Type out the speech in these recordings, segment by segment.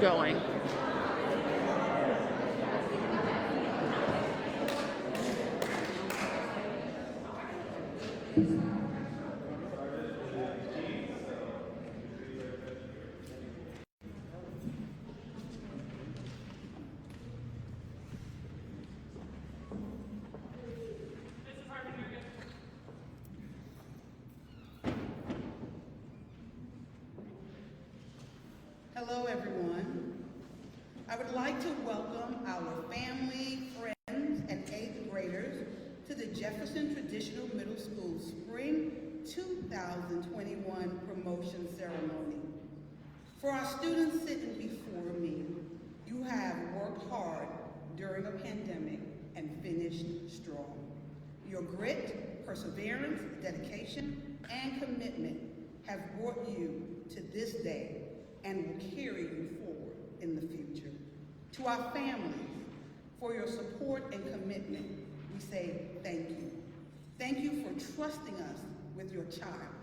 going. Hello, everyone. I would like to welcome our family, friends, and 8th graders to the Jefferson Traditional Middle School Spring 2021 promotion ceremony. For our students sitting before me, you have worked hard during a pandemic and finished strong. Your grit, perseverance, dedication, and commitment have brought you to this day and will carry you forward in the future. To our families, for your support and commitment, we say thank you. Thank you for trusting us with your child.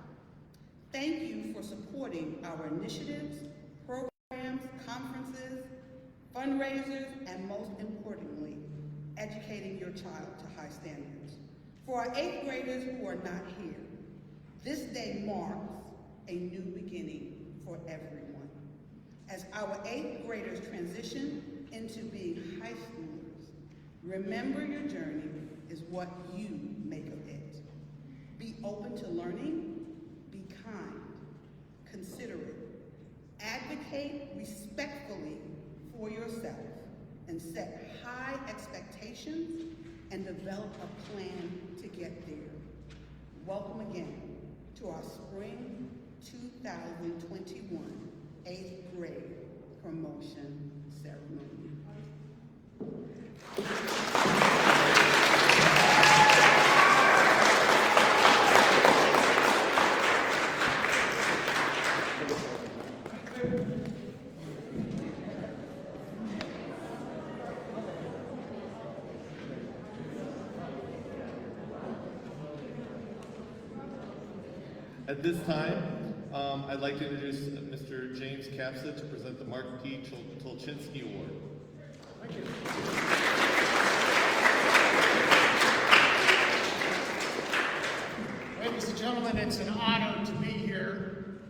Thank you for supporting our initiatives, programs, conferences, fundraisers, and most importantly, educating your child to high standards. For our 8th graders who are not here, this day marks a new beginning for everyone. As our 8th graders transition into being high schoolers, remember your journey is what you make of it. Be open to learning, be kind, considerate, advocate respectfully for yourself, and set high expectations and develop a plan to get there. Welcome again to our Spring 2021 8th grade promotion ceremony. At this time, I'd like to introduce Mr. James Capsa to present the Mark P. Tolchinsky Award. Thank you. Ladies and gentlemen, it's an honor to be here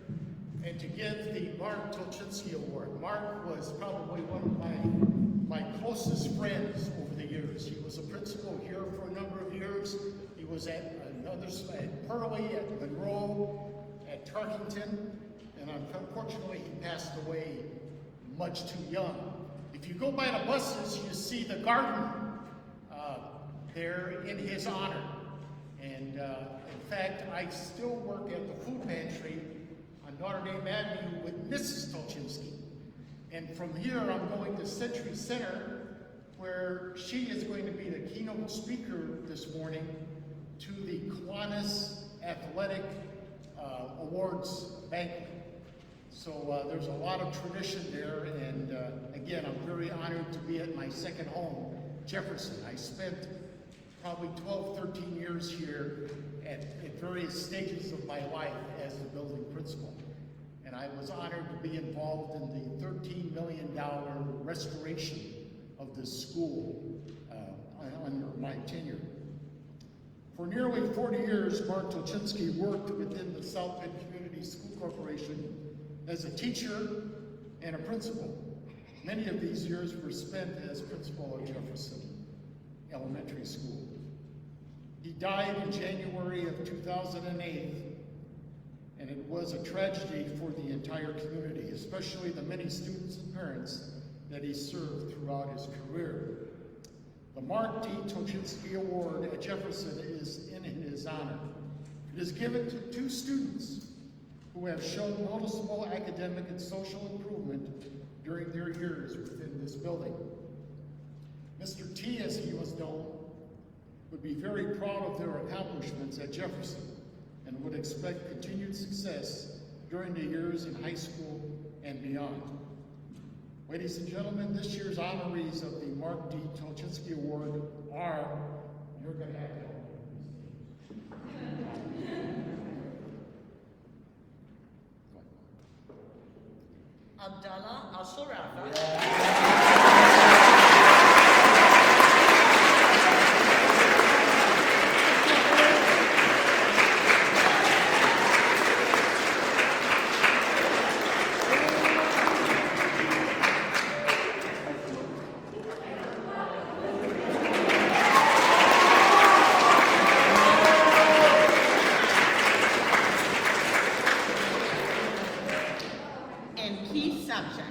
and to give the Mark Tolchinsky Award. Mark was probably one of my closest friends over the years. He was a principal here for a number of years. He was at Pearlie, at Monroe, at Tarkington, and unfortunately he passed away much too young. If you go by the buses, you see the garden there in his honor. And in fact, I still work at the food pantry on Notre Dame Avenue with Mrs. Tolchinsky. And from here, I'm going to Century Center, where she is going to be the keynote speaker this morning to the Kiwanis Athletic Awards banquet. So there's a lot of tradition there, and again, I'm very honored to be at my second home, Jefferson. I spent probably 12, 13 years here at various stages of my life as the building principal. And I was honored to be involved in the $13 million restoration of the school under my tenure. For nearly 40 years, Mark Tolchinsky worked within the South Bend Community School Corporation as a teacher and a principal. Many of these years were spent as principal of Jefferson Elementary School. He died in January of 2008, and it was a tragedy for the entire community, especially the many students and parents that he served throughout his career. The Mark D. Tolchinsky Award at Jefferson is in his honor. It is given to 2 students who have shown noticeable academic and social improvement during their years within this building. Mr. T, as he was known, would be very proud of their accomplishments at Jefferson and would expect continued success during the years in high school and beyond. Ladies and gentlemen, this year's honorees of the Mark D. Tolchinsky Award are, you're going to have to help me. Abdallah Al-Sharafa. And key subject.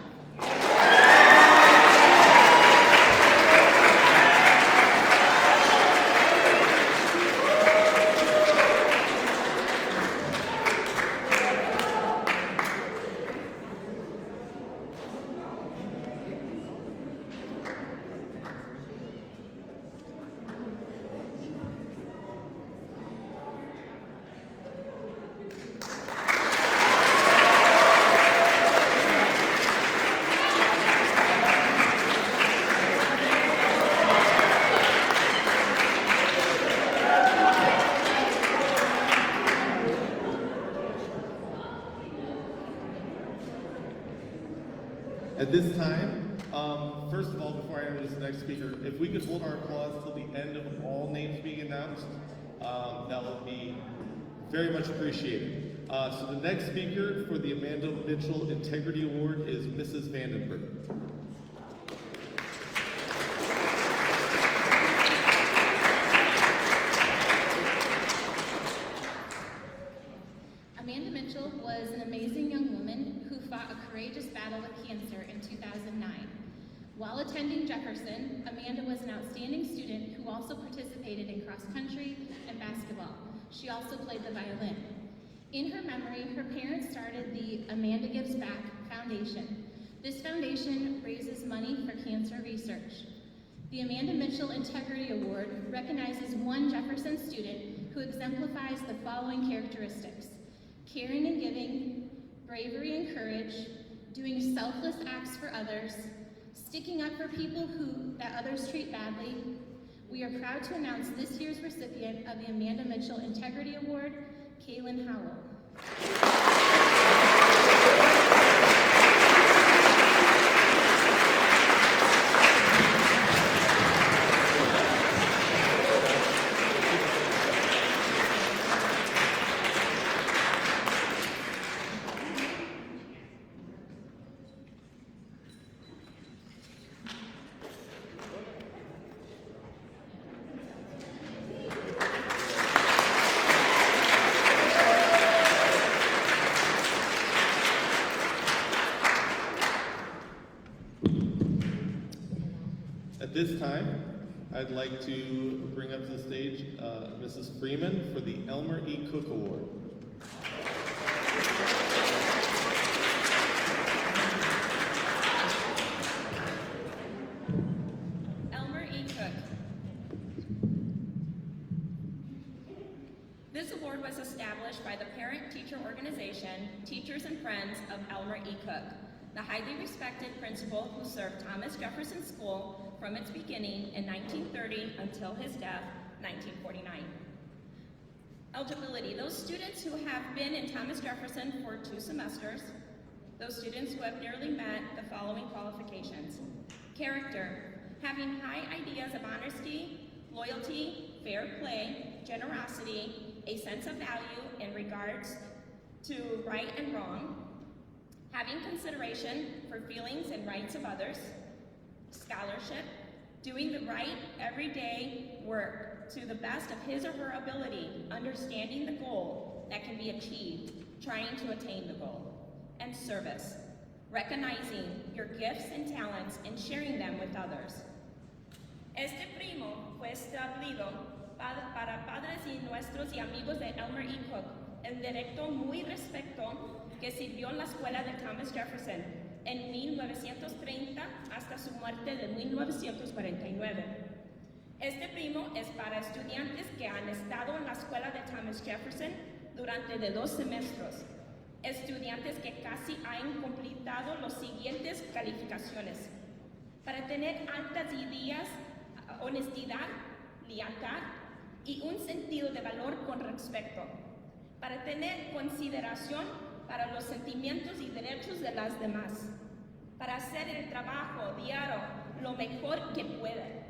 At this time, first of all, before I introduce the next speaker, if we could hold our applause till the end of all names being announced, that would be very much appreciated. So the next speaker for the Amanda Mitchell Integrity Award is Mrs. Vandenberg. Amanda Mitchell was an amazing young woman who fought a courageous battle with cancer in 2009. While attending Jefferson, Amanda was an outstanding student who also participated in cross country and basketball. She also played the violin. In her memory, her parents started the Amanda Gives Back Foundation. This foundation raises money for cancer research. The Amanda Mitchell Integrity Award recognizes one Jefferson student who exemplifies the following characteristics: caring and giving, bravery and courage, doing selfless acts for others, sticking up for people that others treat badly. We are proud to announce this year's recipient of the Amanda Mitchell Integrity Award, Kaylin Howell. At this time, I'd like to bring up to the stage Mrs. Freeman for the Elmer E. Cook Award. Elmer E. Cook. This award was established by the parent-teacher organization, Teachers and Friends of Elmer E. Cook, the highly respected principal who served Thomas Jefferson School from its beginning in 1930 until his death, 1949. Eligibility: those students who have been in Thomas Jefferson for 2 semesters, those students who have nearly met the following qualifications. Character: having high ideas of honesty, loyalty, fair play, generosity, a sense of value in regards to right and wrong, having consideration for feelings and rights of others, scholarship, doing the right everyday work to the best of his or her ability, understanding the goal that can be achieved, trying to attain the goal, and service, recognizing your gifts and talents and sharing them with others. Este primo fue establecido para padres y nuestros y amigos de Elmer E. Cook, el director muy respecto que sirvió en la escuela de Thomas Jefferson en 1930 hasta su muerte de 1949. Este primo es para estudiantes que han estado en la escuela de Thomas Jefferson durante 2 semestres, estudiantes que casi han completado las siguientes calificaciones: para tener altas ideas, honestidad, lealtad y un sentido de valor con respecto, para tener consideración para los sentimientos y derechos de las demás, para hacer el trabajo diario lo mejor que puede.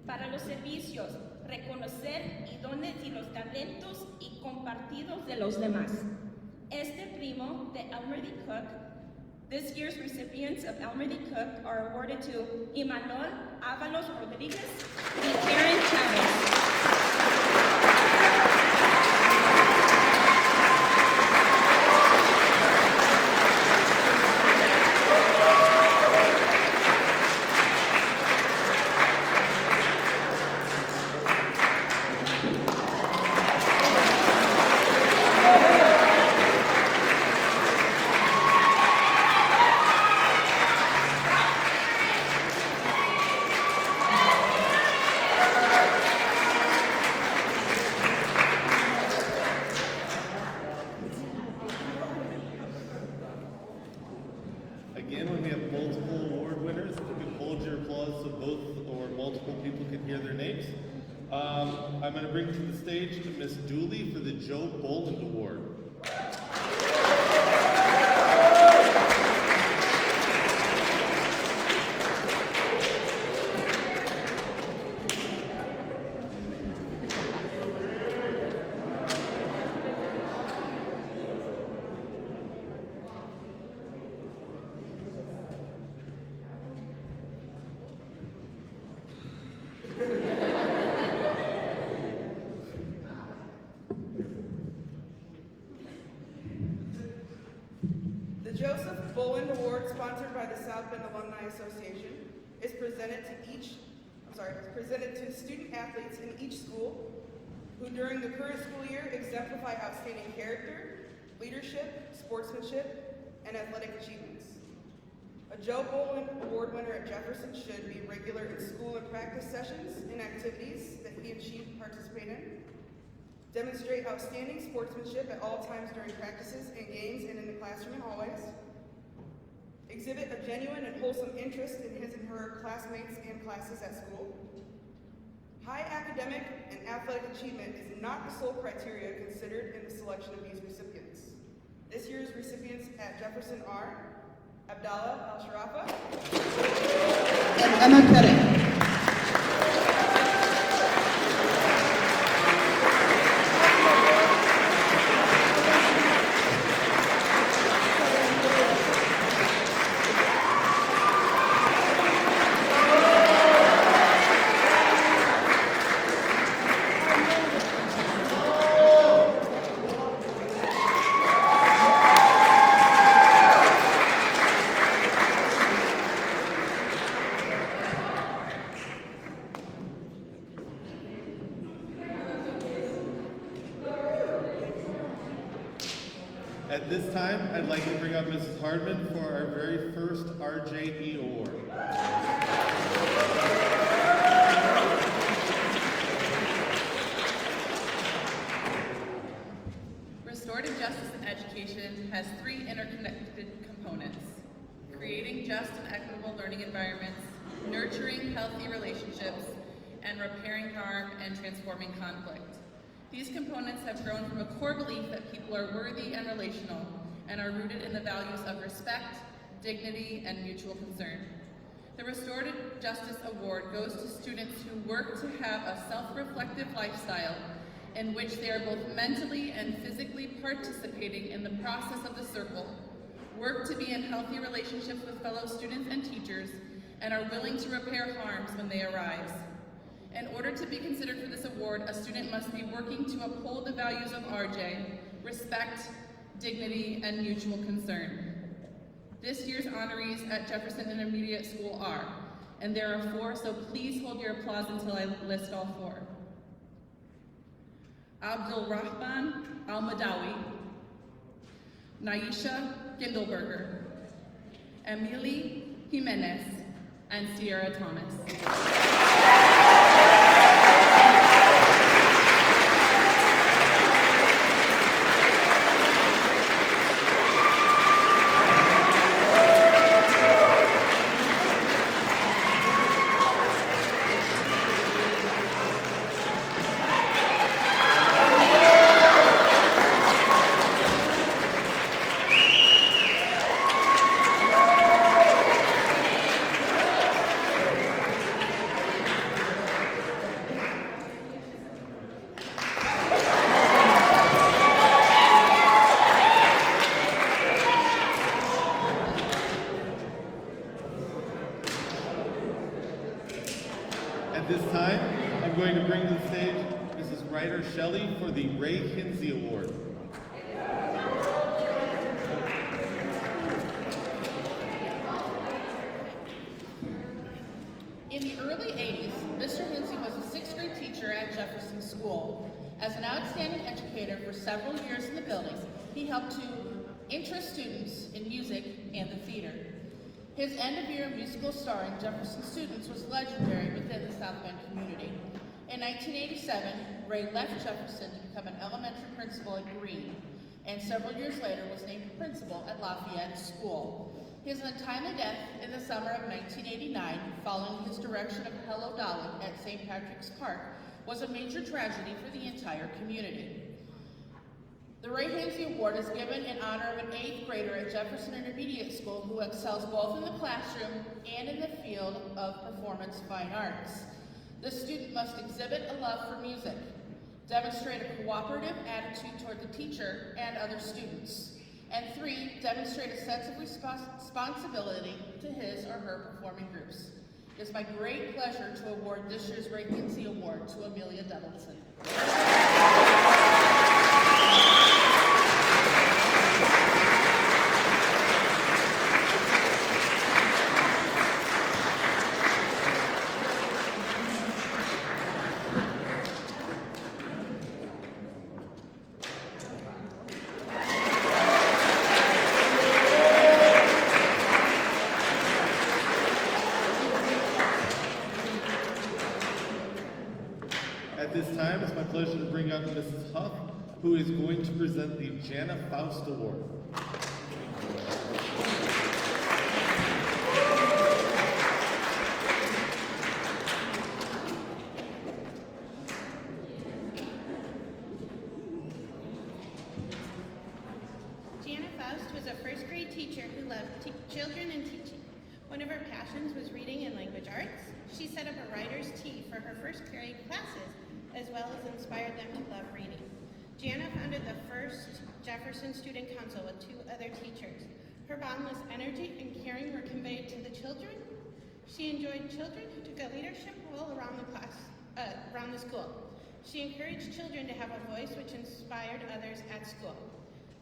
Para los servicios, reconocer y dones y los talentos y compartidos de los demás. Este primo de Elmer E. Cook, this year's recipients of Elmer E. Cook are awarded to Imanol Avalos Rodriguez and Karen Chavez. Again, when we have multiple award winners, if you can hold your applause so both or multiple people can hear their names. I'm going to bring to the stage Miss Dooley for the Joe Bowland Award. The Joseph Bowland Award, sponsored by the South Bend Alumni Association, is presented to student athletes in each school who during the current school year exemplify outstanding character, leadership, sportsmanship, and athletic achievements. A Joe Bowland Award winner at Jefferson should be regular in school and practice sessions and activities that he and she participate in, demonstrate outstanding sportsmanship at all times during practices and games and in the classroom and hallways, exhibit a genuine and wholesome interest in his and her classmates and classes at school. High academic and athletic achievement is not the sole criteria considered in the selection of these recipients. This year's recipients at Jefferson are Abdallah Al-Sharafa and Emma Pettit. At this time, I'd like to bring up Mrs. Hardman for our very first RJE Award. Restorative justice in education has three interconnected components: creating just and equitable learning environments, nurturing healthy relationships, and repairing harm and transforming conflict. These components have grown from a core belief that people are worthy and relational and are rooted in the values of respect, dignity, and mutual concern. The Restorative Justice Award goes to students who work to have a self-reflective lifestyle in which they are both mentally and physically participating in the process of the circle, work to be in healthy relationships with fellow students and teachers, and are willing to repair harms when they arise. In order to be considered for this award, a student must be working to uphold the values of RJ, respect, dignity, and mutual concern. This year's honorees at Jefferson Intermediate School are, and there are 4, so please hold your applause until I list all 4. Abdul Rahman Al-Madawi, Naisha Gindelberger, Emily Jimenez, and Sierra Thomas. the Ray Kinsey Award. In the early 80s, Mr. Hutchinson was a sixth grade teacher at Jefferson School. As an outstanding educator for several years in the building, he helped to interest students in music and the theater. His end-of-year musical starring Jefferson students was legendary within the South Bend community. In 1987, Ray left Jefferson to become an elementary principal at Greene, and several years later was named principal at Lafayette School. His untimely death in the summer of 1989, following his direction of Hello Dolly at St. Patrick's Park, was a major tragedy for the entire community. The Ray Kinsey Award is given in honor of an 8th grader at Jefferson Intermediate School who excels both in the classroom and in the field of performance fine arts. The student must exhibit a love for music, demonstrate a cooperative attitude toward the teacher and other students, and 3, demonstrate a sense of responsibility to his or her performing groups. It is my great pleasure to award this year's Ray Kinsey Award to Amelia Doubleton. At this time, it's my pleasure to bring up Mrs. Huff, who is going to present the Jana F Award. Jana F was a first grade teacher who loved children and teaching. One of her passions was reading and language arts. She set up a writer's tea for her first grade classes, as well as inspired them to love reading. Jana founded the first Jefferson Student Council with 2 other teachers. Her boundless energy and caring were conveyed to the children. She enjoyed children who took a leadership role around the school. She encouraged children to have a voice, which inspired others at school.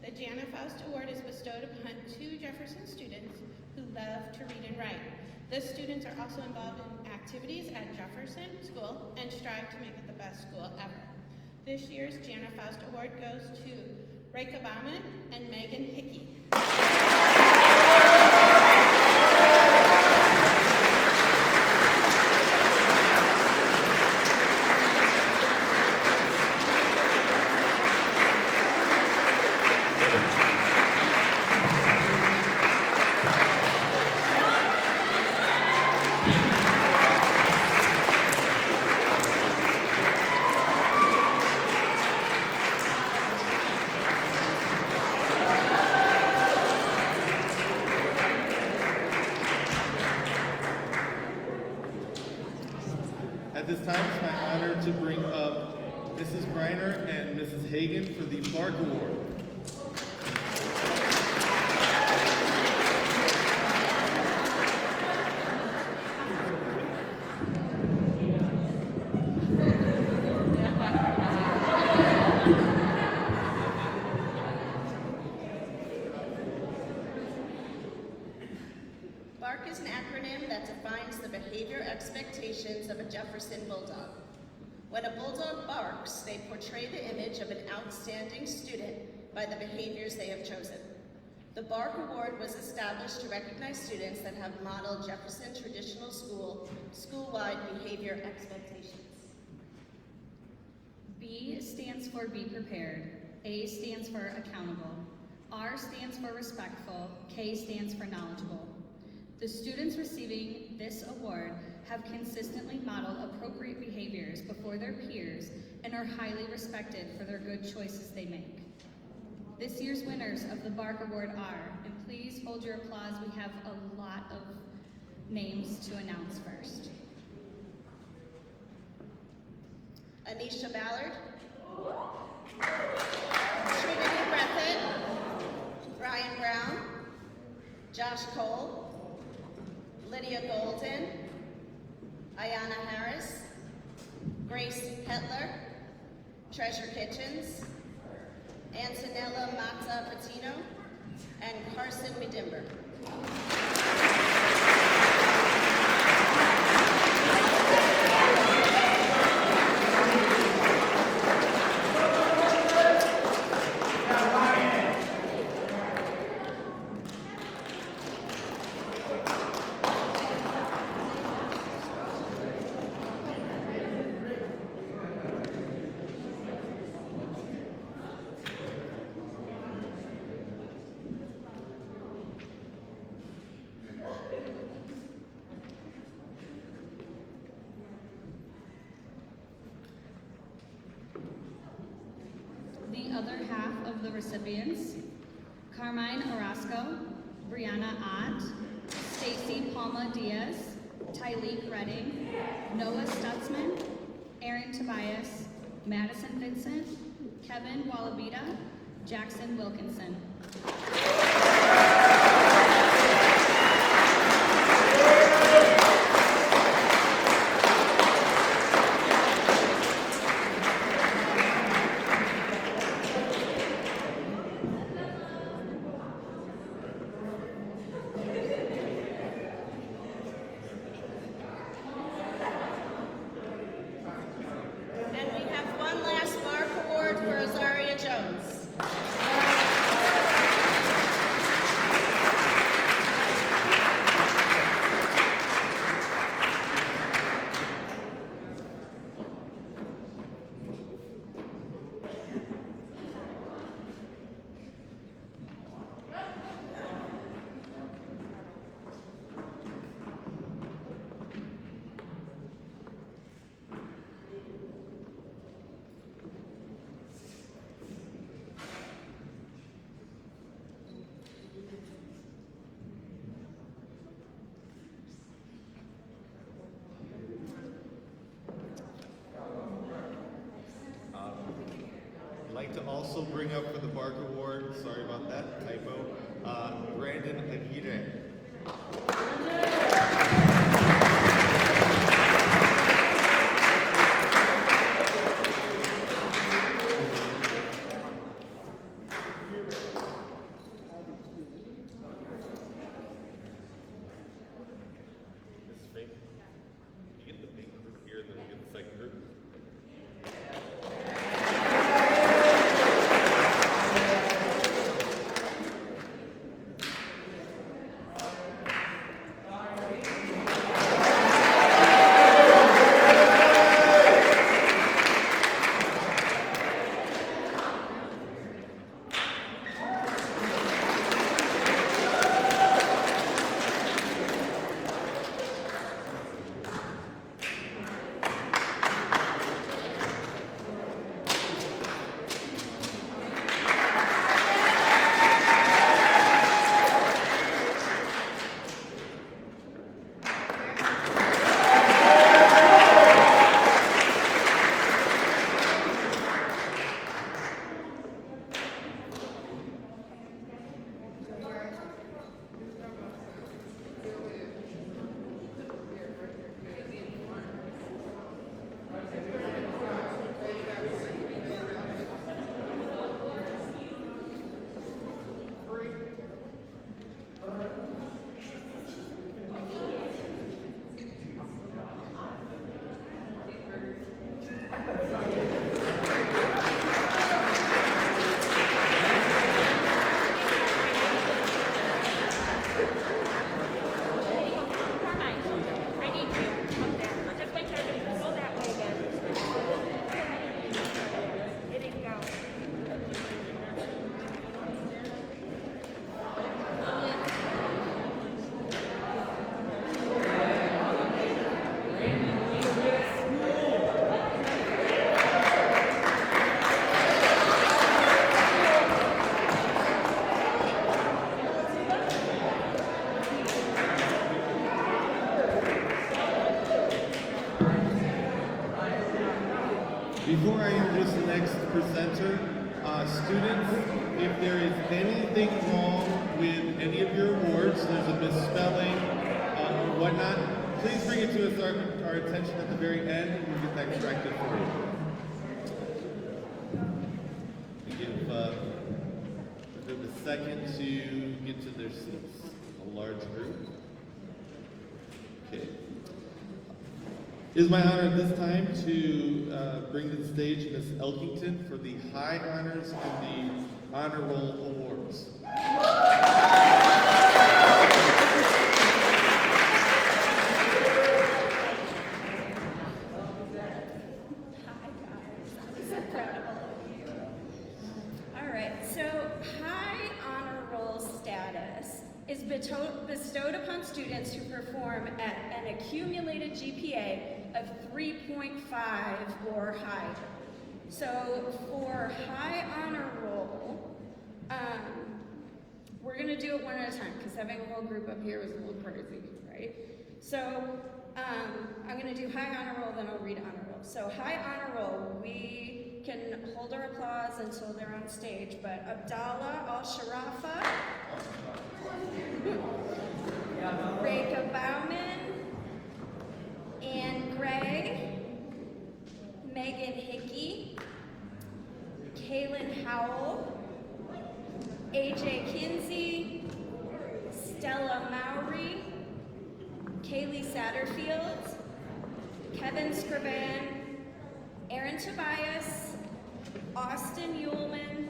The Jana F Award is bestowed upon 2 Jefferson students who love to read and write. The students are also involved in activities at Jefferson School and strive to make it the best school ever. This year's Jana F Award goes to Reka Bauman and Megan Hickey. At this time, it's my honor to bring up Mrs. Greiner and Mrs. Hagan for the Clark Award. BARK is an acronym that defines the behavior expectations of a Jefferson Bulldog. When a Bulldog barks, they portray the image of an outstanding student by the behaviors they have chosen. The BARK Award was established to recognize students that have modeled Jefferson Traditional school-wide behavior expectations. B stands for be prepared, A stands for accountable, R stands for respectful, K stands for knowledgeable. The students receiving this award have consistently modeled appropriate behaviors before their peers and are highly respected for their good choices they make. This year's winners of the BARK Award are, and please hold your applause, we have a lot of names to announce first. Anisha Ballard, Trinity Breathitt, Brian Brown, Josh Cole, Lydia Golden, Ayana Harris, Grace Hetler, Treasure Kitchens, Antonella Mata Patino, and Carson Medimber. The other half of the recipients: Carmine Orozco, Brianna Ott, Stacy Palma Diaz, Tyleek Redding, Noah Stutzman, Aaron Tobias, Madison Vincent, Kevin Wallabita, Jackson Wilkinson. I'd like to also bring up for the Bark Award, sorry about that typo, Brandon Aguirre. Before I introduce the next presenter, students, if there is anything wrong with any of your awards, there's a misspelling or whatnot, please bring it to our attention at the very end and we'll get that corrected for you. second to get to their seats. A large group. Okay. It is my honor at this time to bring to the stage Ms. Elkington for the High Honors and the Honor Roll Awards. Bestowed upon students who perform at an accumulated GPA of 3.5 or higher. So for High Honor Roll, we're going to do it one at a time because having a whole group up here was a little crazy, right? So I'm going to do High Honor Roll, then I'll read Honor Roll. So High Honor Roll, we can hold our applause until they're on stage, but Abdallah Al-Sharafa, Reka Bauman, Ann Gray, Megan Hickey, Kaylin Howell, AJ Kinsey, Stella Mowry, Kaylee Satterfield, Kevin Scriban, Aaron Tobias, Austin Uhlman,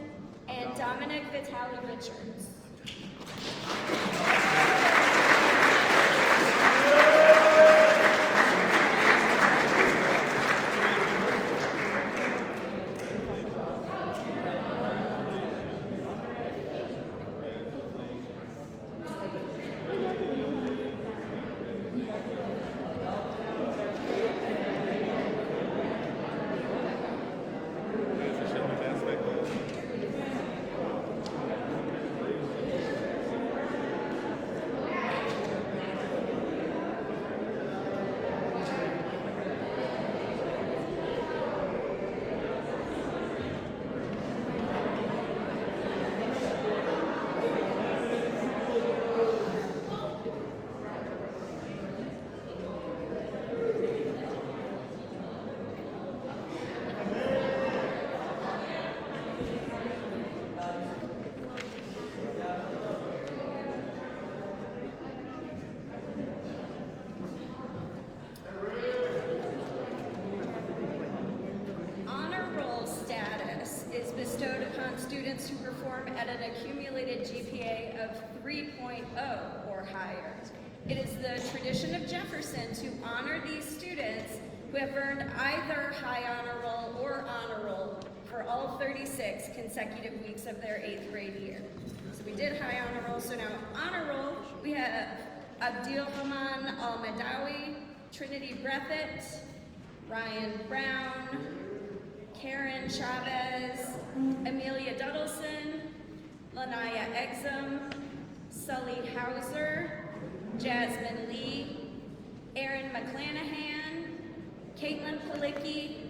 and Dominic Vitale Richards. Students who perform at an accumulated GPA of 3.0 or higher. It is the tradition of Jefferson to honor these students who have earned either High Honor Roll or Honor Roll for all 36 consecutive weeks of their 8th grade year. So we did High Honor Roll, so now Honor Roll, we have Abdil Haman Al-Madawi, Trinity Breathitt, Ryan Brown, Karen Chavez, Amelia Duddleson, Lanaya Exum, Sully Hauser, Jasmine Lee, Erin McClanahan, Caitlin Palicki,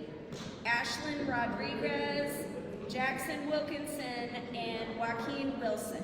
Ashlyn Rodriguez, Jackson Wilkinson, and Joaquin Wilson.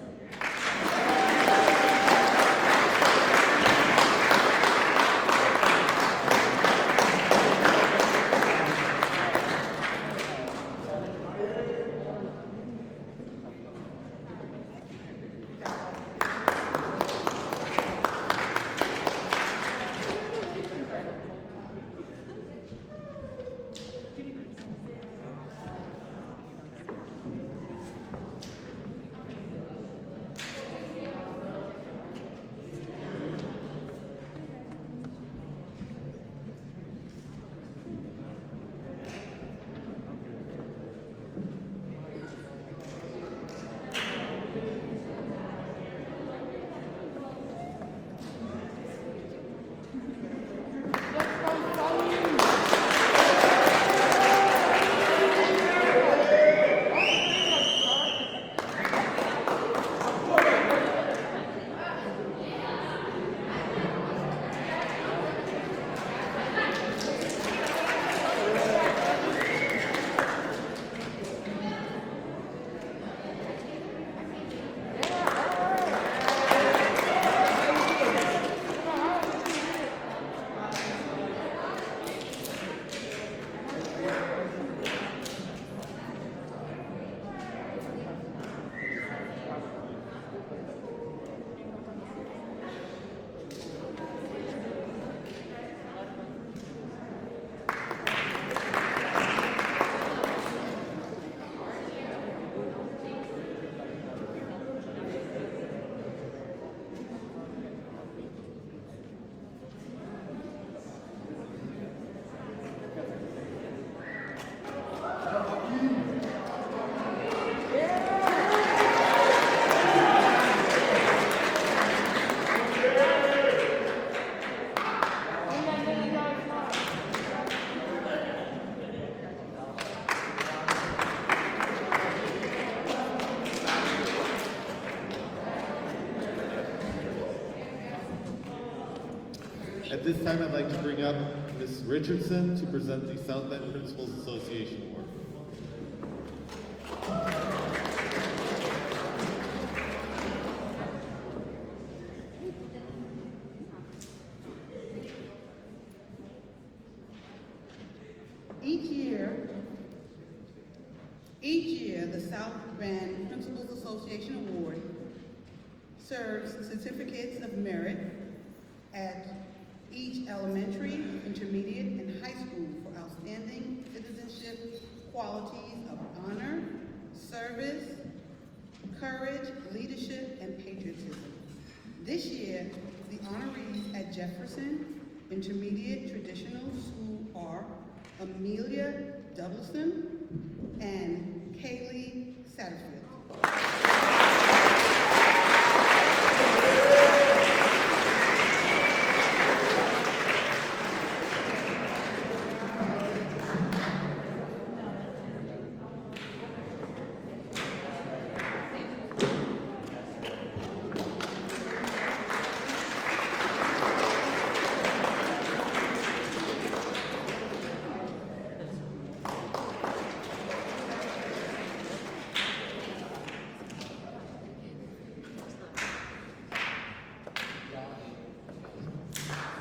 At this time, I'd like to bring up Ms. Richardson to present the South End Principals Association Award. Each year, the South Bend Principals Association Award serves certificates of merit at each elementary, intermediate, and high school for outstanding citizenship qualities of honor, service, courage, leadership, and patriotism. This year, the honorees at Jefferson Intermediate Traditional School are Amelia Doubleson and Kaylee Satterfield.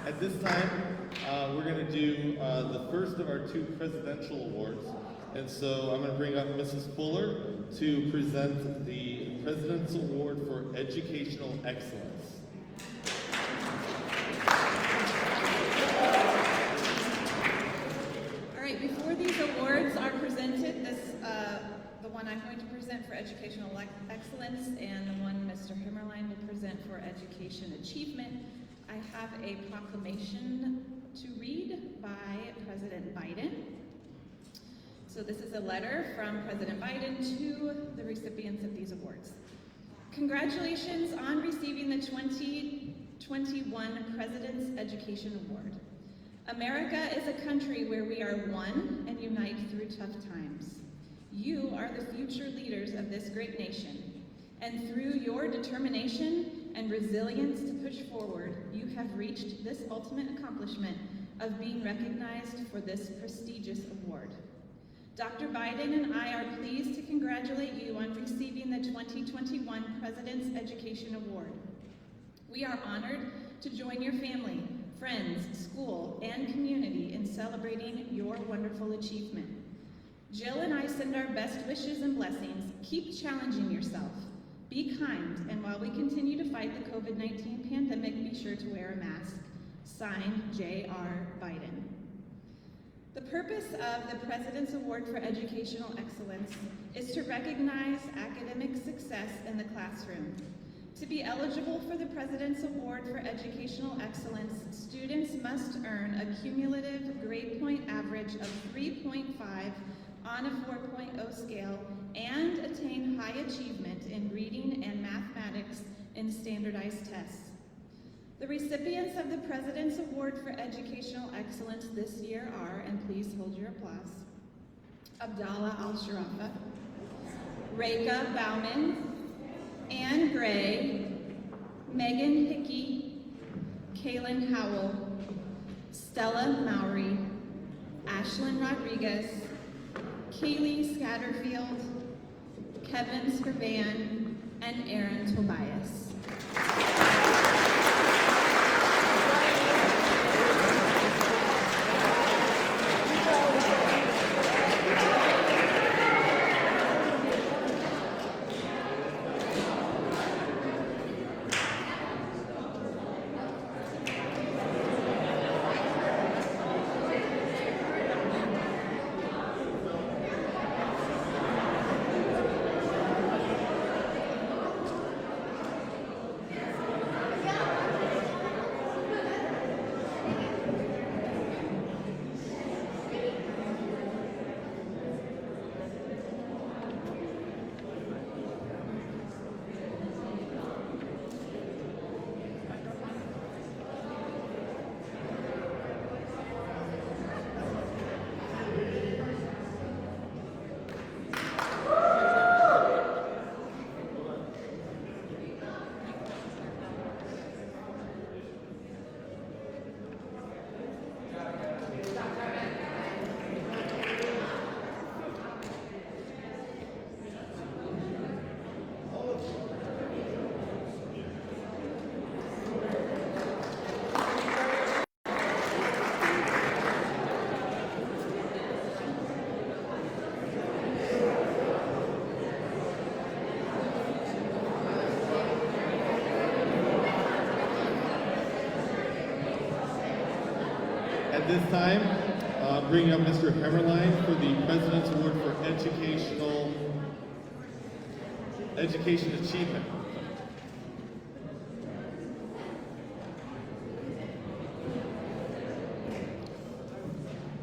At this time, we're going to do the first of our two presidential awards. And so I'm going to bring up Mrs. Fuller to present the President's Award for Educational Excellence. All right, before these awards are presented, the one I'm going to present for Educational Excellence and the one Mr. Himmerlein will present for Education Achievement, I have a proclamation to read by President Biden. So this is a letter from President Biden to the recipients of these awards. Congratulations on receiving the 2021 President's Education Award. America is a country where we are one and unite through tough times. You are the future leaders of this great nation, and through your determination and resilience to push forward, you have reached this ultimate accomplishment of being recognized for this prestigious award. Dr. Biden and I are pleased to congratulate you on receiving the 2021 President's Education Award. We are honored to join your family, friends, school, and community in celebrating your wonderful achievement. Jill and I send our best wishes and blessings. Keep challenging yourself. Be kind, and while we continue to fight the COVID-19 pandemic, be sure to wear a mask. Signed, J.R. Biden. The purpose of the President's Award for Educational Excellence is to recognize academic success in the classroom. To be eligible for the President's Award for Educational Excellence, students must earn a cumulative grade point average of 3.5 on a 4.0 scale and attain high achievement in reading and mathematics in standardized tests. The recipients of the President's Award for Educational Excellence this year are, and please hold your applause, Abdallah Al-Sharafa, Reka Bauman, Anne Gray, Megan Hickey, Kaylin Howell, Stella Mowry, Ashlyn Rodriguez, Kaylee Scatterfield, Kevin Scrivan, and Aaron Tobias. At this time, bringing up Mr. Hemmerline for the President's Award for Education Achievement.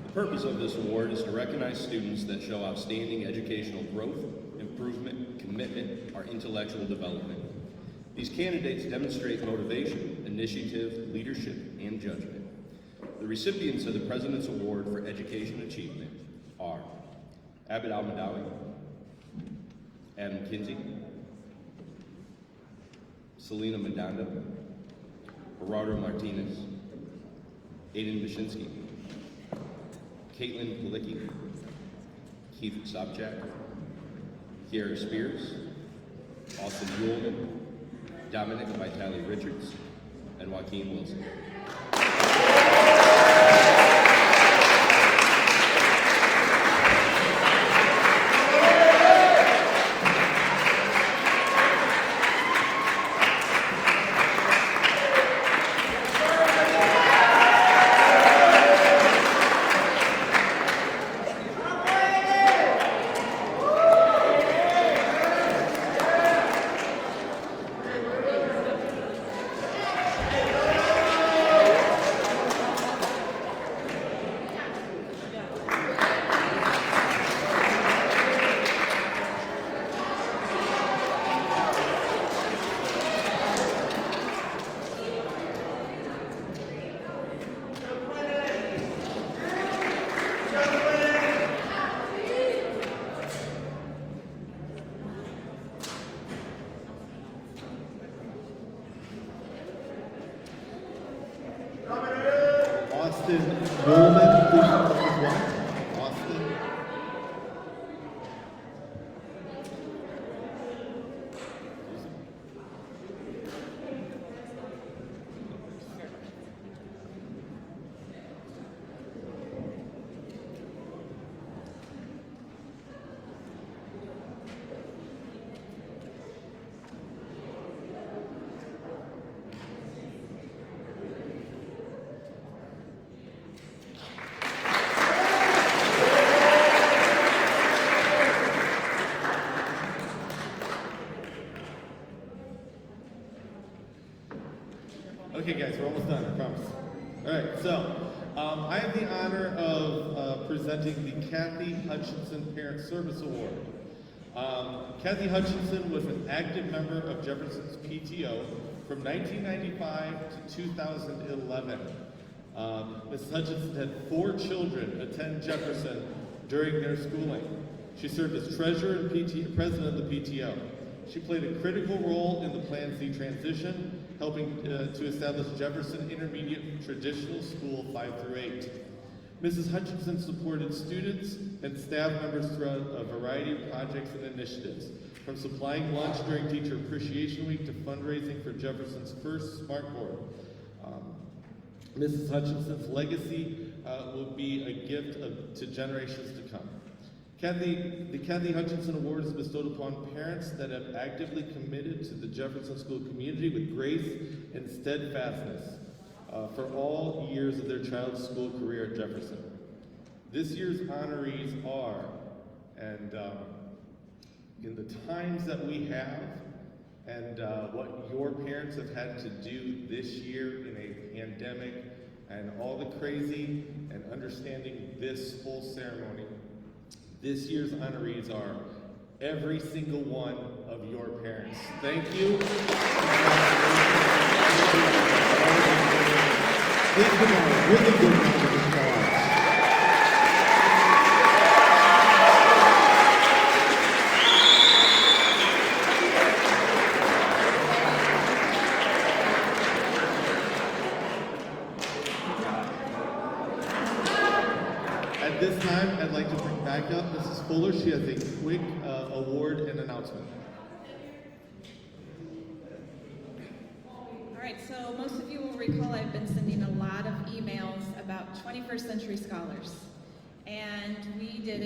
The purpose of this award is to recognize students that show outstanding educational growth, improvement, commitment, or intellectual development. These candidates demonstrate motivation, initiative, leadership, and judgment. The recipients of the President's Award for Education Achievement are Abed Al-Madawi, Adam Kinsey, Selena Mandanda, Gerardo Martinez, Aiden Bashinsky, Caitlin Palicki, Keith Sobchak, Kiara Spears, Austin Ullman, Dominic Vitale Richards, and Joaquin Wilson. Austin Bowland, please come up as well. Austin. Okay guys, we're almost done, I promise. All right, so I have the honor of presenting the Kathy Hutchinson Parent Service Award. Kathy Hutchinson was an active member of Jefferson's PTO from 1995 to 2011. Ms. Hutchinson had 4 children attend Jefferson during their schooling. She served as treasurer and president of the PTO. She played a critical role in the Plan C transition, helping to establish Jefferson Intermediate Traditional School 5 through 8. Mrs. Hutchinson supported students and staff members throughout a variety of projects and initiatives, from supplying lunch during Teacher Appreciation Week to fundraising for Jefferson's first Smart Board. Mrs. Hutchinson's legacy will be a gift to generations to come. The Kathy Hutchinson Award is bestowed upon parents that have actively committed to the Jefferson School community with grace and steadfastness for all years of their child's school career at Jefferson. This year's honorees are, and in the times that we have, and what your parents have had to do this year in a pandemic, and all the crazy, and understanding this whole ceremony, this year's honorees are every single one of your parents. Thank you. Please give them a really good round of applause. At this time, I'd like to bring back up Mrs. Fuller. She has a quick award and announcement. All right, so most of you will recall I've been sending a lot of emails about 21st century scholars. And we did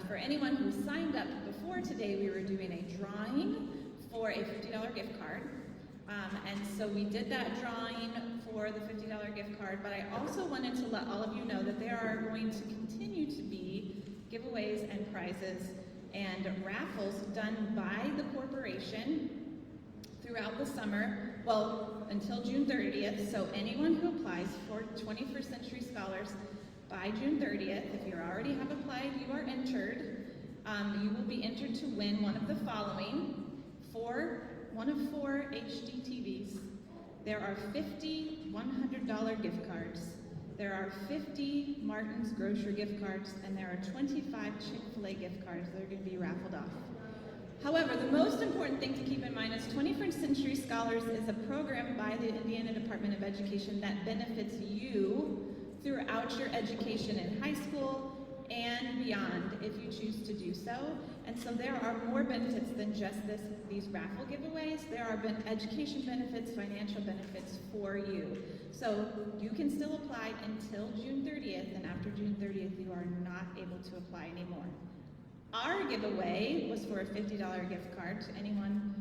for anyone who signed up before today, we were doing a drawing for a $50 gift card. And so we did that drawing for the $50 gift card, but I also wanted to let all of you know that there are going to continue to be giveaways and prizes and raffles done by the corporation throughout the summer, well, until June 30th. So anyone who applies for 21st Century Scholars by June 30th, if you already have applied, you are entered. You will be entered to win one of the following: one of 4 HD TVs. There are 50 $100 gift cards. There are 50 Martin's Grocery gift cards, and there are 25 Chick-fil-A gift cards that are going to be raffled off. However, the most important thing to keep in mind is 21st Century Scholars is a program by the Indiana Department of Education that benefits you throughout your education in high school and beyond if you choose to do so. And so there are more benefits than just these raffle giveaways. There are education benefits, financial benefits for you. So you can still apply until June 30th, and after June 30th, you are not able to apply anymore. Our giveaway was for a $50 gift card to anyone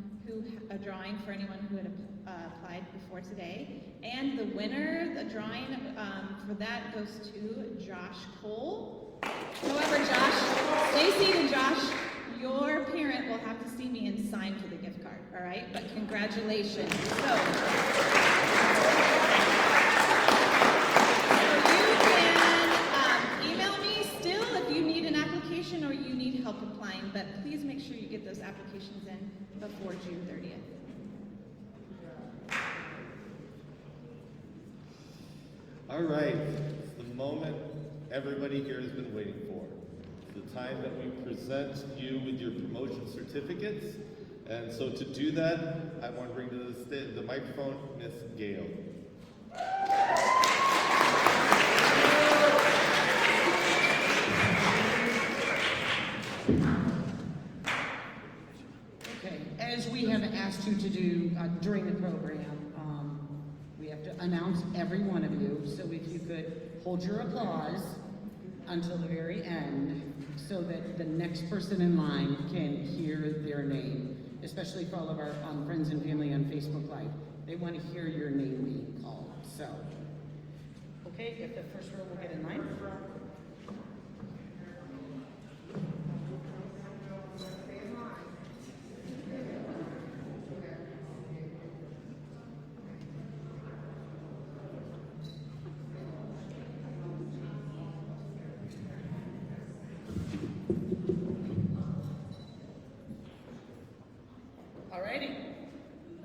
a drawing for anyone who had applied before today. And the winner, the drawing for that goes to Josh Cole. However, Josh, Stacy and Josh, your parent will have to see me and sign for the gift card, all right? But congratulations. So you can email me still if you need an application or you need help applying, but please make sure you get those applications in before June 30th. All right, it's the moment everybody here has been waiting for. It's the time that we present you with your promotion certificates. And so to do that, I want to bring to the microphone Miss Gale. Okay, as we have asked you to do during the program, we have to announce every one of you. So if you could hold your applause until the very end so that the next person in line can hear their name, especially for all of our friends and family on Facebook Live. They want to hear your name being called. So, okay, if the first row will get in line.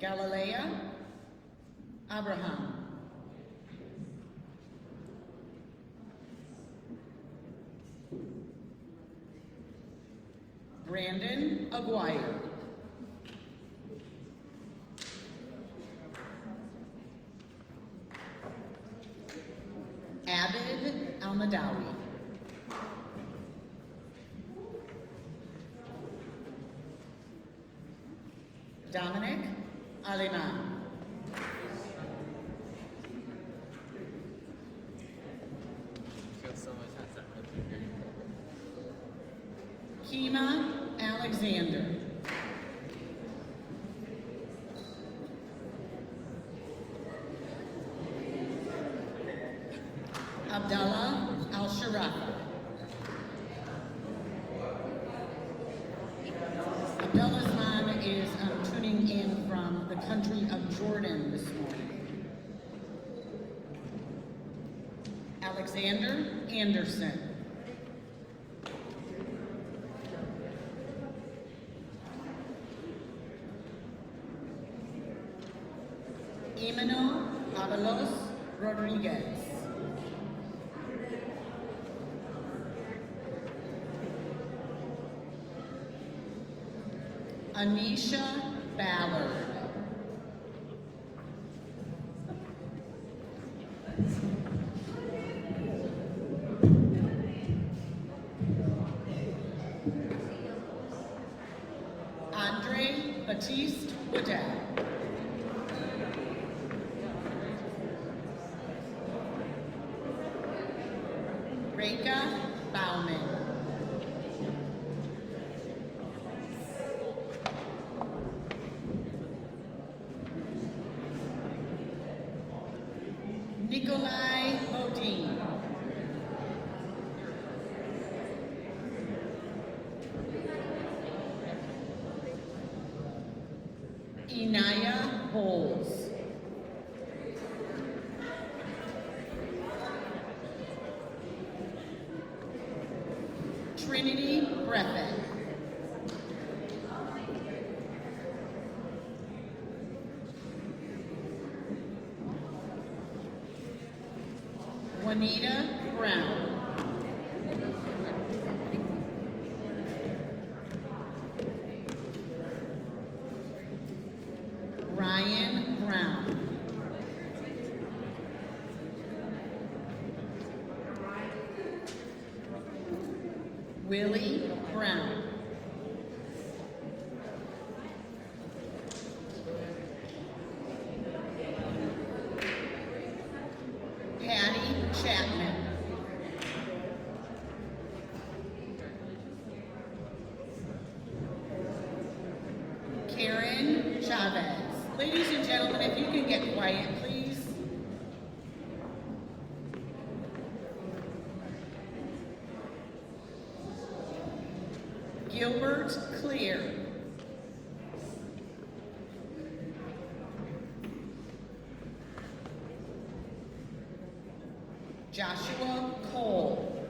Galilea Abraham. Brandon Aguirre. Abid Almadawi. Dominic Aliman. Kima Alexander. Abdallah Al-Sharafa. Abdullah's mom is tuning in from the country of Jordan this morning. Alexander Anderson. Emmanuel Avalos Rodriguez. Anisha Ballard. Andre Batiste Woodell. Reka Bauman. Nikolai Bodine. Inaya Bowles. Trinity Breathitt. Juanita Brown. Ryan Brown. Willie Brown. Patty Chapman. Karen Chavez. Ladies and gentlemen, if you can get quiet, please. Gilbert Clear. Joshua Cole.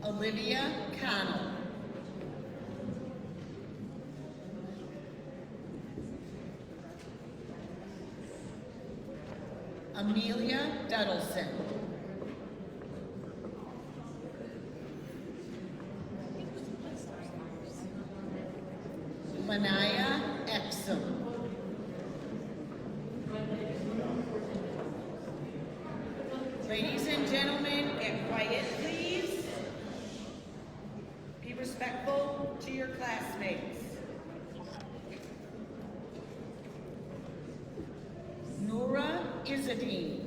Olivia Connell. Amelia Duddleson. Lanaya Exum. Ladies and gentlemen, get quiet, please. Be respectful to your classmates. Nura Izzadine.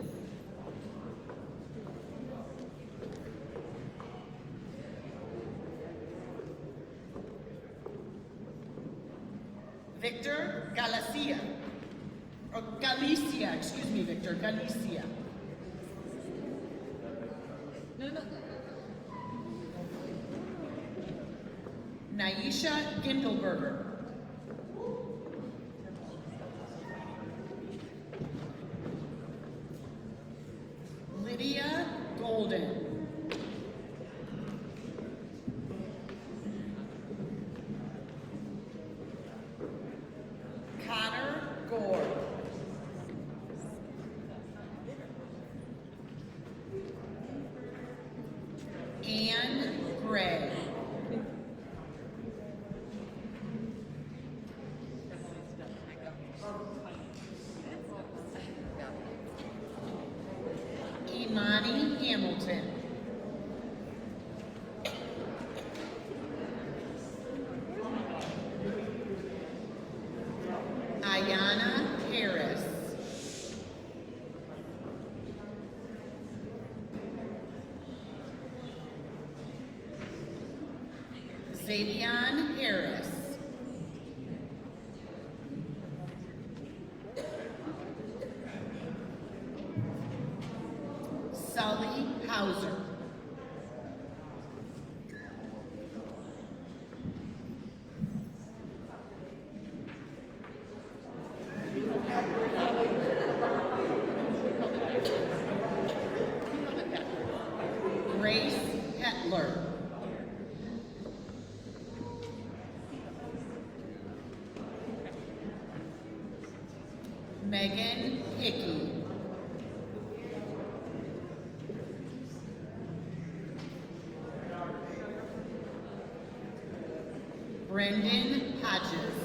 Victor Galicia, or Galicia, excuse me, Victor, Galicia. Naisha Gindelberger. Lydia Golden. Connor Gore. Anne Gray. Imani Hamilton. Ayana Harris. Zadian Harris. Sully Hauser. Grace Hetler. Megan Hickey. Brendan Hodges.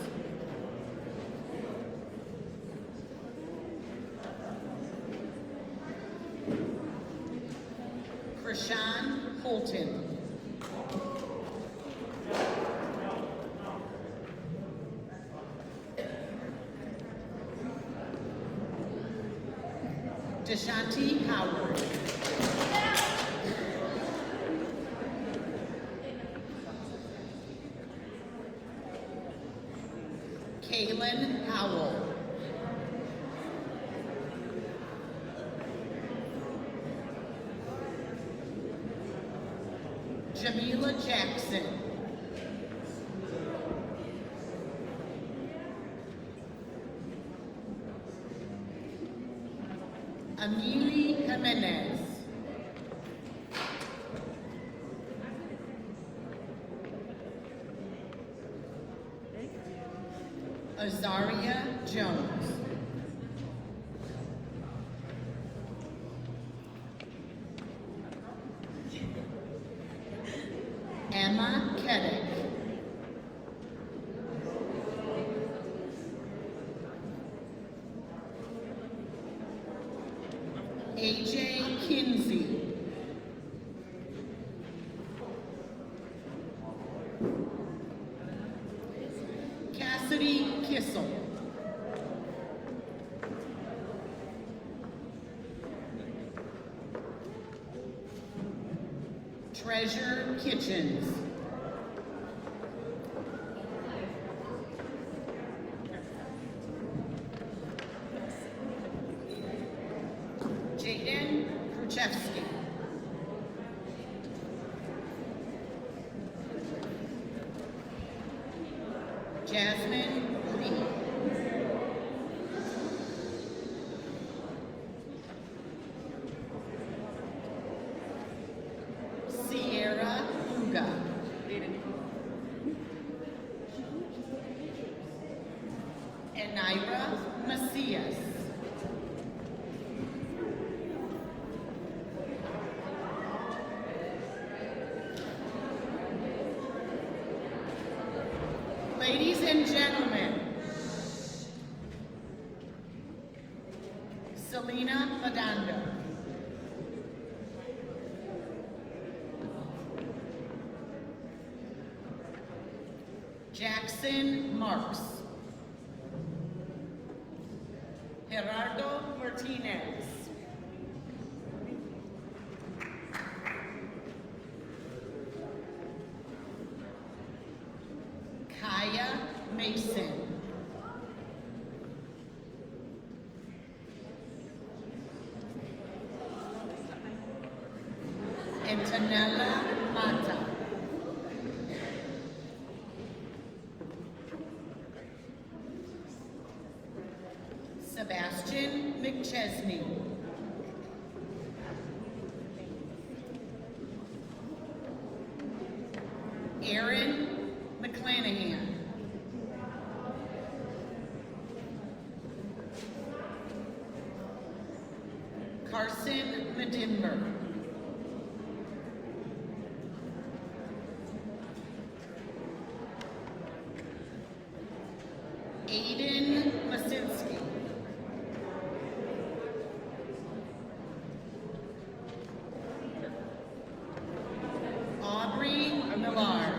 Krishan Holton. Deshanti Howard. Kaylin Howell. Jamila Jackson. Amelie Jimenez. Azaria Jones. Emma Keddick. AJ Kinsey. Cassidy Kissel. Treasure Kitchens. Jaden Kruchevsky. Jasmine Lee. Sierra Uga. Enira Macias. Ladies and gentlemen, Selena Madanda. Jackson Marks. Gerardo Martinez. Kaya Mason. Antonella Mata. Sebastian McChesney. Aaron McClanahan. Carson Medimber. Aiden Masinski. Aubrey Millard.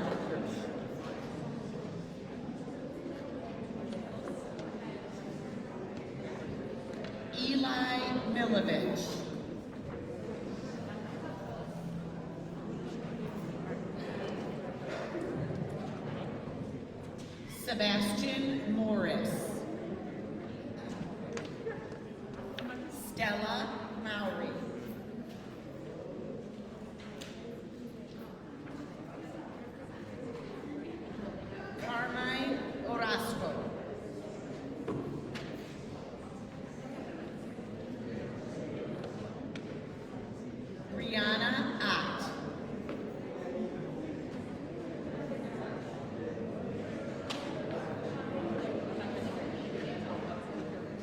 Eli Milovich. Sebastian Morris. Stella Mowry. Carmine Orozco. Brianna Ott.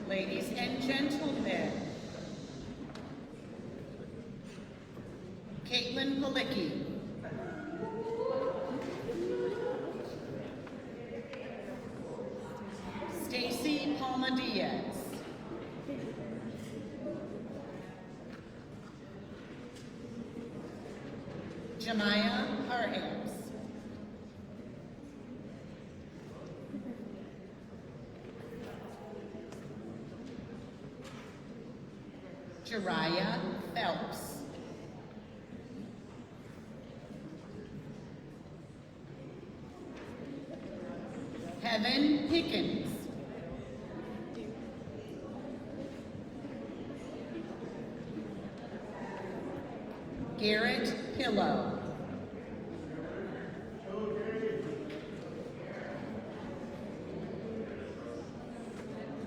Ladies and gentlemen, Caitlin Palicki. Stacy Palma Diaz. Jemiah Harhams. Jariah Phelps. Heaven Pickens. Garrett Pillow.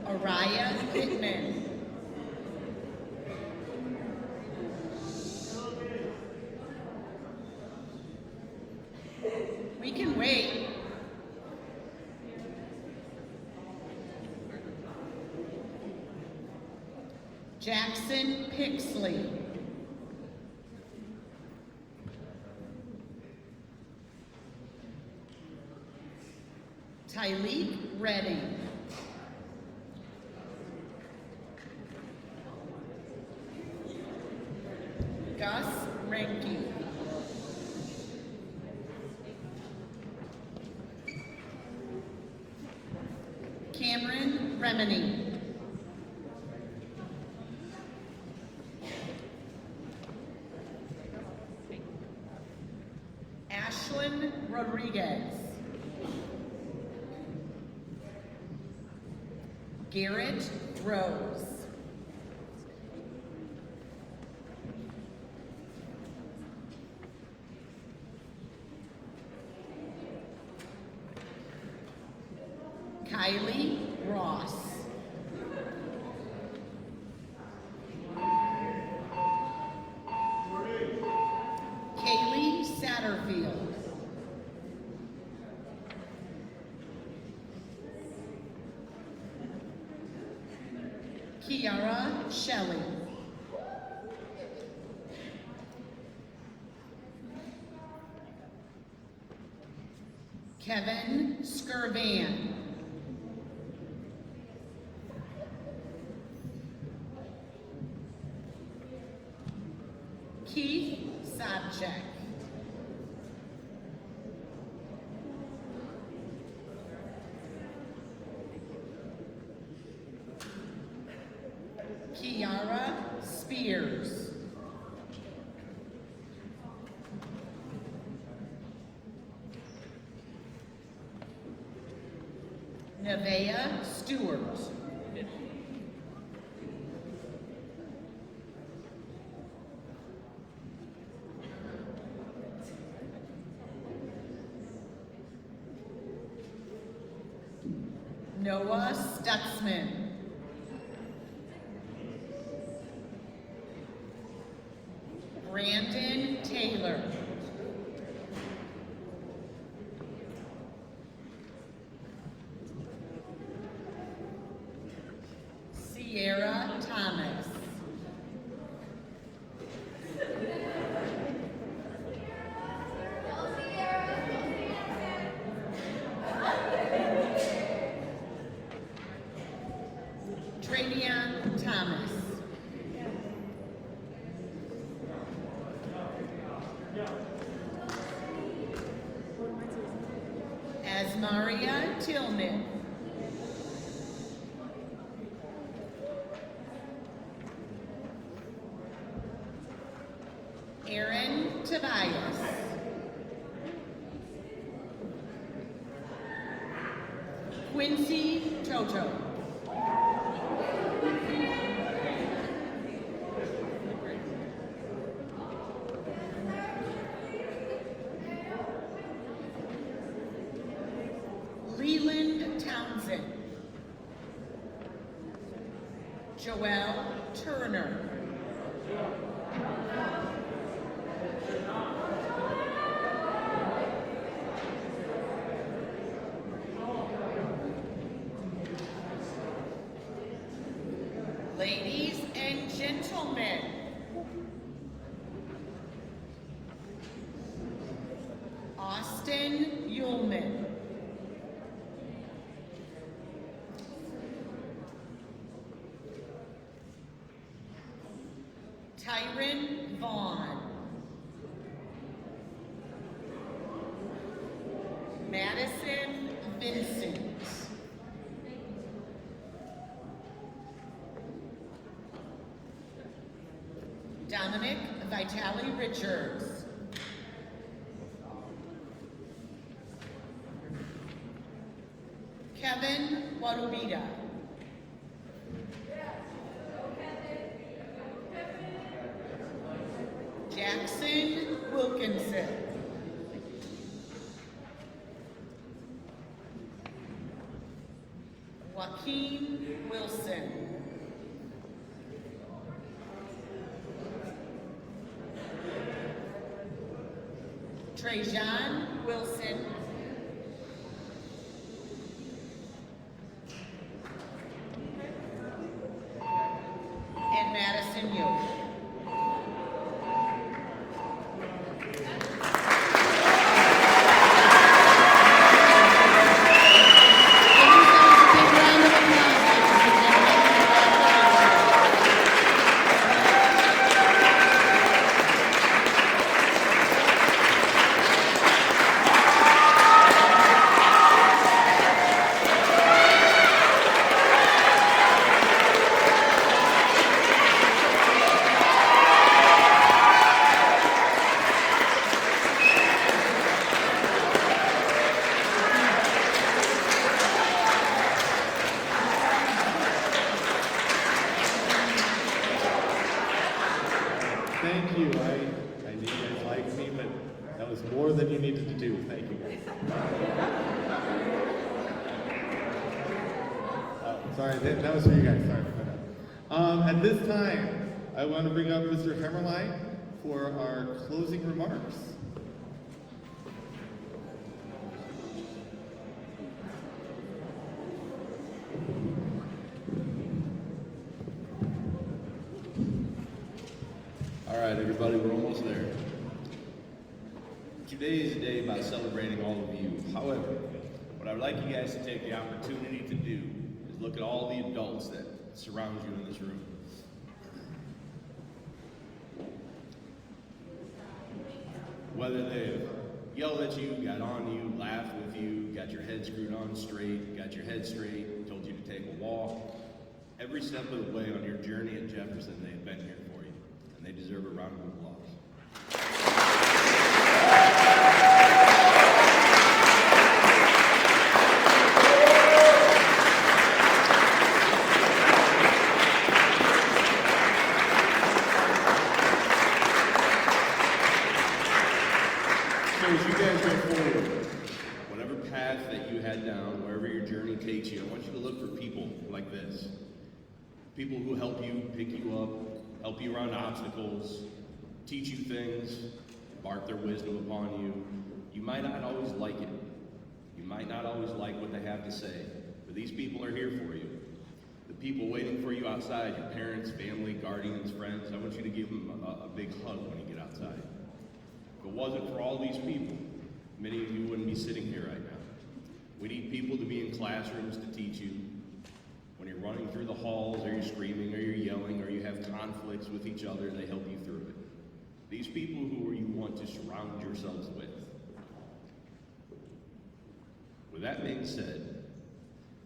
Araya Pittman. We can wait. Jackson Pixley. Tyleek Redding. Gus Renke. Cameron Remini. Ashlyn Rodriguez. Garrett Rose. Kylie Ross. Kaylee Satterfield. Kiara Shelley. Kevin Skirvan. Keith Sadchek. Kiara Spears. Nevaeh Stewart. Noah Stutzman. Brandon Taylor. Sierra Thomas. Travion Thomas. Asmaria Tillman. Aaron Tobias. Quincy Toto. Leland Townsend. Joelle Turner. Ladies and gentlemen, Austin Ullman. Tyron Vaughn. Madison Vincent. Dominic Vitale Richards. Kevin Wadubita. Jack Jackson Wilkinson. Joaquin Wilson. Trajan Wilson. And Madison Yoke. Thank you. I knew you guys liked me, but that was more than you needed to do. Thank you. Sorry, that was for you guys. Sorry for that. At this time, I want to bring up Mr. Hemmerlein for our closing remarks. All right, everybody, we're almost there. Today is a day about celebrating all of you. However, what I would like you guys to take the opportunity to do is look at all the adults that surround you in this room. Whether they've yelled at you, got on you, laughed with you, got your head screwed on straight, got your head straight, told you to take a walk, every step of the way on your journey at Jefferson, they've been here for you. And they deserve a round of applause. So as you guys go forward, whatever path that you head down, wherever your journey takes you, I want you to look for people like this. People who help you, pick you up, help you around obstacles, teach you things, impart their wisdom upon you. You might not always like it. You might not always like what they have to say, but these people are here for you. The people waiting for you outside, your parents, family, guardians, friends, I want you to give them a big hug when you get outside. If it wasn't for all these people, many of you wouldn't be sitting here right now. We need people to be in classrooms to teach you. When you're running through the halls, or you're screaming, or you're yelling, or you have conflicts with each other, they help you through it. These people who you want to surround yourselves with. With that being said,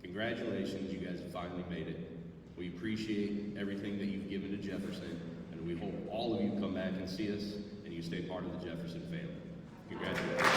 congratulations, you guys have finally made it. We appreciate everything that you've given to Jefferson, and we hope all of you come back and see us, and you stay part of the Jefferson family. Congratulations.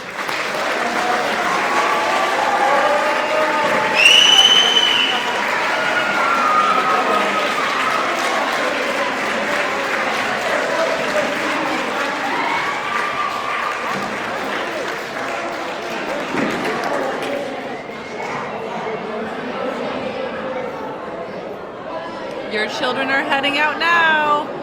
Your children are heading out now.